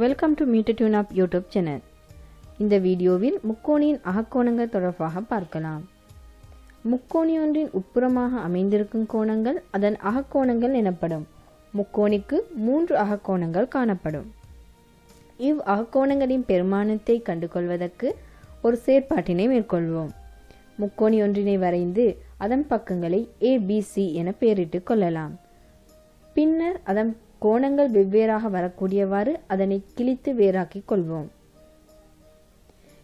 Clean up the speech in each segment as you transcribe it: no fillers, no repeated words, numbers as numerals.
Welcome to meter tune up YouTube channel. இந்த வீடியோவில் முக்கோணியின் அகக்கோணங்கள் தொடர்பாக பார்க்கலாம். முக்கோணி ஒன்றின் உட்புறமாக அமைந்திருக்கும் கோணங்கள் அதன் அகக்கோணங்கள் எனப்படும். முக்கோணிக்கு 3 அகக்கோணங்கள் காணப்படும். இவ் அகக்கோணங்களின் பெருமானத்தை கண்டுகொள்வதற்கு ஒரு செயற்பாட்டினை மேற்கொள்வோம். முக்கோணி ஒன்றினை வரைந்து அதன் பக்கங்களை ABC என பெயரிட்டுக் கொள்ளலாம். பின்னர் அதன் கோணங்கள் வெவ்வேறாக வரக்கூடியவாறு அதனை கிழித்து வேறாக்கிக் கொள்வோம்.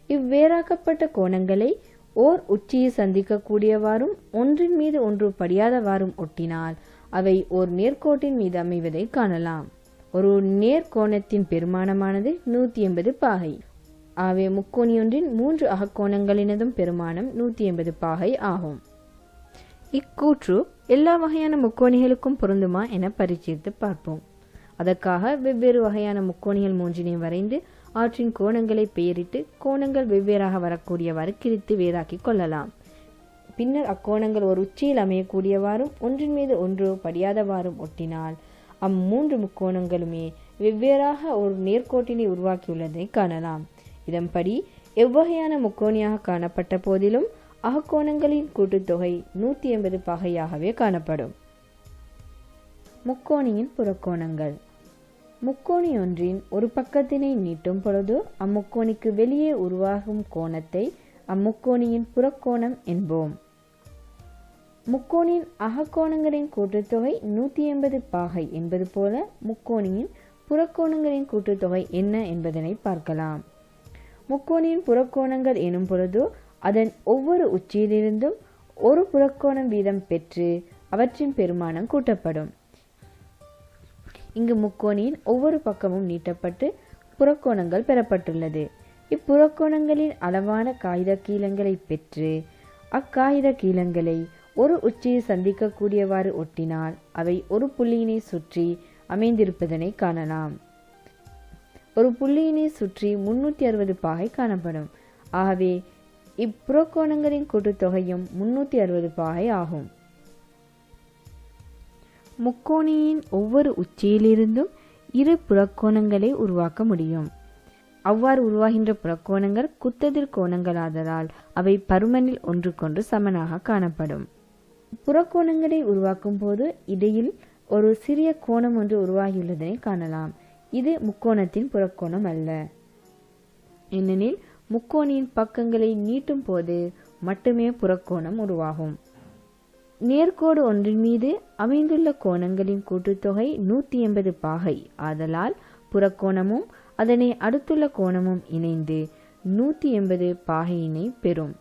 இவ்வேறாக்கப்பட்ட கோணங்களை ஓர் உச்சியை சந்திக்கக்கூடியவாறும் ஒன்றின் மீது ஒன்று படியாதவாறும் ஒட்டினால் அவை ஓர் நேர்கோட்டின் மீது அமைவதை காணலாம். ஒரு நேர்கோணத்தின் பெருமானமானது 180 பாகை. ஆகவே முக்கோணியொன்றின் 3 அகக்கோணங்களினதும் பெருமானம் 180 பாகை ஆகும். இக்கூற்று எல்லா வகையான முக்கோணிகளுக்கும் பொருந்துமா என பரிசீலித்து பார்ப்போம். அதற்காக வெவ்வேறு வகையான முக்கோணிகள் 3 வரைந்து அவற்றின் கோணங்களை பெயரிட்டு கோணங்கள் வெவ்வேறாக வரக்கூடியவாறு கிழித்து வேறாக்கி கொள்ளலாம். பின்னர் அக்கோணங்கள் ஒரு உச்சியில் அமையக்கூடியவாறும் ஒன்றின் மீது ஒன்று படியாதவாறும் ஒட்டினால் அம்மூன்று முக்கோணங்களுமே வெவ்வேறாக ஒரு நேர்கோட்டினை உருவாக்கியுள்ளதை காணலாம். இதன்படி எவ்வகையான முக்கோணியாக காணப்பட்ட போதிலும் அகக்கோணங்களின் கூட்டுத்தொகை 180 பாகையாகவே காணப்படும். முக்கோணியின் புறக்கோணங்கள். முக்கோணி ஒன்றின் ஒரு பக்கத்தினை நீட்டும் பொழுது அம்முக்கோணிக்கு வெளியே உருவாகும் கோணத்தை அம்முக்கோணியின் புறக்கோணம் என்போம். முக்கோணியின் அகக்கோணங்களின் கூட்டுத்தொகை 180 பாகை என்பது போல முக்கோணியின் புறக்கோணங்களின் கூட்டுத்தொகை என்ன என்பதனை பார்க்கலாம். முக்கோணியின் புறக்கோணங்கள் எனும் பொழுது அதன் ஒவ்வொரு உச்சியிலிருந்தும் ஒரு புறக்கோணம் வீதம் பெற்று அவற்றின் பெருமானம் கூட்டப்படும். இங்கு முக்கோணியின் ஒவ்வொரு பக்கமும் நீட்டப்பட்டு புறக்கோணங்கள் பெறப்பட்டுள்ளது. இப்புறக்கோணங்களின் அளவான காகித கீலங்களை பெற்று அக்காகித கீலங்களை ஒரு உச்சியை சந்திக்கக்கூடியவாறு ஒட்டினால் அவை ஒரு புள்ளியினை சுற்றி அமைந்திருப்பதனை காணலாம். ஒரு புள்ளியினை சுற்றி 360 பாகை காணப்படும். ஆகவே இப்புறக்கோணங்களின் கூட்டுத்தொகையும் 360 பாகை ஆகும். முக்கோணியின் ஒவ்வொரு உச்சியிலிருந்தும் 2 புறக்கோணங்களை உருவாக்க முடியும். அவ்வாறு உருவாகின்ற புறக்கோணங்கள் குத்தெதிர் கோணங்களாதலால் அவை பருமனில் ஒன்றுக்கொன்று சமனாக காணப்படும். புறக்கோணங்களை உருவாக்கும் போது இடையில் ஒரு சிறிய கோணம் ஒன்று உருவாகியுள்ளதனை காணலாம். இது முக்கோணத்தின் புறக்கோணம் அல்ல. ஏனெனில் முக்கோணியின் பக்கங்களை நீட்டும் போது மட்டுமே புறக்கோணம் உருவாகும். நேர்கோடு ஒன்றின் மீது அமைந்துள்ள கோணங்களின் கூட்டுத்தொகை 180 பாகை ஆதலால் புறக்கோணமும் அதனை அடுத்துள்ள கோணமும் இணைந்து 180 பாகையினை பெறும்.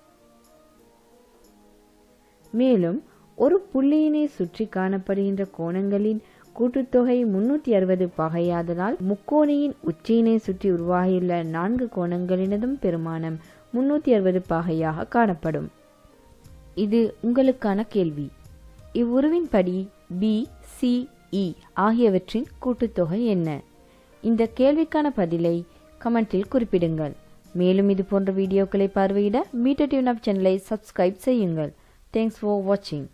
மேலும் ஒரு புள்ளியினை சுற்றி காணப்படுகின்ற கோணங்களின் கூட்டுத்தொகை 360 பாகையாதலால் முக்கோணியின் உச்சியினை சுற்றி உருவாகியுள்ள 4 கோணங்களினதும் பெருமானம் 360 பாகையாக காணப்படும். இது உங்களுக்கான கேள்வி. இவ்வுருவின்படி BCE ஆகியவற்றின் கூட்டுத்தொகை என்ன? இந்த கேள்விக்கான பதிலை கமெண்டில் குறிப்பிடுங்கள். மேலும் இது போன்ற வீடியோக்களை பார்வையிட மீட்டர் டியூன் அப் சேனலை சப்ஸ்கிரைப் செய்யுங்கள். தேங்க்ஸ் ஃபார் வாட்சிங்.